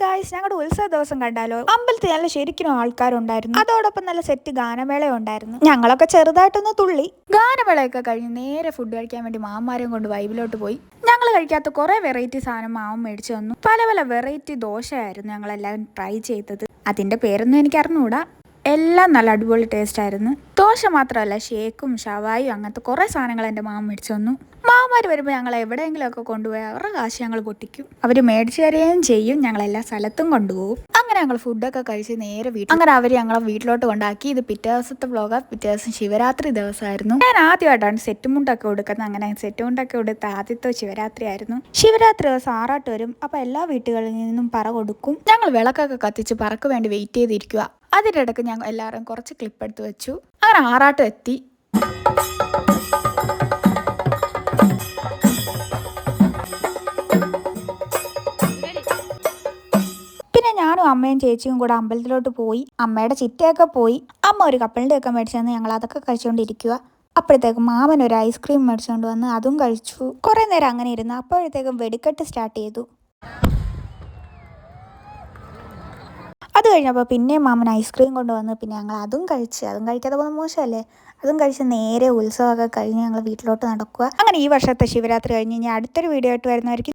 Guys, ഞങ്ങളുടെ ഉത്സവ ദിവസം കണ്ടാലോ. അമ്പലത്തിൽ നല്ല ശരിക്കും ആൾക്കാരുണ്ടായിരുന്നു. അതോടൊപ്പം നല്ല സെറ്റ് ഗാനമേള ഉണ്ടായിരുന്നു. ഞങ്ങളൊക്കെ ചെറുതായിട്ടൊന്ന് തുള്ളി. ഗാനമേളയൊക്കെ കഴിഞ്ഞ് നേരെ ഫുഡ് കഴിക്കാൻ വേണ്ടി മാമാരെയും കൊണ്ട് വൈബിലോട്ട് പോയി. ഞങ്ങൾ കഴിക്കാത്ത കുറെ വെറൈറ്റി സാധനം മാമ മേടിച്ചു തന്നു. പല പല വെറൈറ്റി ദോശയായിരുന്നു ഞങ്ങളെല്ലാവരും ട്രൈ ചെയ്തത്. അതിന്റെ പേരൊന്നും എനിക്ക് അറിഞ്ഞുകൂടാ. എല്ലാം നല്ല അടിപൊളി ടേസ്റ്റ് ആയിരുന്നു. ദോശ മാത്രമല്ല, ഷേക്കും ഷവായും അങ്ങനത്തെ കുറെ സാധനങ്ങൾ എൻ്റെ മാമ മേടിച്ചു തന്നു. മാമാർ വരുമ്പോൾ ഞങ്ങൾ എവിടെയെങ്കിലുമൊക്കെ കൊണ്ടുപോയി അവരുടെ കാശ് ഞങ്ങൾ പൊട്ടിക്കും. അവർ മേടിച്ചു തരുകയും ചെയ്യും. ഞങ്ങൾ എല്ലാ സ്ഥലത്തും കൊണ്ടുപോകും. അങ്ങനെ ഞങ്ങൾ ഫുഡൊക്കെ കഴിച്ച് നേരെ വീട്ടിൽ. അങ്ങനെ അവർ ഞങ്ങളെ വീട്ടിലോട്ട് കൊണ്ടാക്കി. ഇത് പിറ്റേ ദിവസത്തെ വ്ലോഗ്. പിറ്റേ ദിവസം ശിവരാത്രി ദിവസമായിരുന്നു. ഞാൻ ആദ്യമായിട്ടാണ് സെറ്റ് മുണ്ടൊക്കെ കൊടുക്കുന്നത്. അങ്ങനെ സെറ്റ് മുണ്ടൊക്കെ കൊടുത്ത് ആദ്യത്തെ ശിവരാത്രി ആയിരുന്നു. ശിവരാത്രി ദിവസം ആറാട്ട് വരും. അപ്പോൾ എല്ലാ വീട്ടുകളിൽ നിന്നും പറ കൊടുക്കും. ഞങ്ങൾ വിളക്കൊക്കെ കത്തിച്ച് പറക്ക് വേണ്ടി വെയിറ്റ് ചെയ്തിരിക്കുക. അതിൻ്റെ ഇടയ്ക്ക് ഞങ്ങൾ എല്ലാവരും കുറച്ച് ക്ലിപ്പ് എടുത്ത് വെച്ചു. അങ്ങനെ ആറാട്ടം എത്തി. പിന്നെ ഞാനും അമ്മയും ചേച്ചിയും കൂടെ അമ്പലത്തിലോട്ട് പോയി. അമ്മയുടെ ചിറ്റയൊക്കെ പോയി. അമ്മ ഒരു കപ്പലിൻ്റെ ഒക്കെ മേടിച്ചു തന്ന് ഞങ്ങൾ അതൊക്കെ കഴിച്ചുകൊണ്ടിരിക്കുക. അപ്പോഴത്തേക്കും മാമൻ ഒരു ഐസ്ക്രീം മേടിച്ചുകൊണ്ട് വന്ന് അതും കഴിച്ചു. കുറേ നേരം അങ്ങനെ ഇരുന്നു. അപ്പോഴത്തേക്കും വെടിക്കെട്ട് സ്റ്റാർട്ട് ചെയ്തു. അത് കഴിഞ്ഞപ്പോൾ പിന്നെയും മാമൻ ഐസ്ക്രീം കൊണ്ടുവന്ന് പിന്നെ ഞങ്ങൾ അതും കഴിച്ച്. അതും കഴിക്കാതെ പോകുന്നത് മോശമല്ലേ. അതും കഴിച്ച് നേരെ ഉത്സവമൊക്കെ കഴിഞ്ഞ് ഞങ്ങൾ വീട്ടിലോട്ട് നടക്കുക. അങ്ങനെ ഈ വർഷത്തെ ശിവരാത്രി കഴിഞ്ഞ് ഇനി അടുത്തൊരു വീഡിയോ ആയിട്ട് വരുന്നവർക്ക്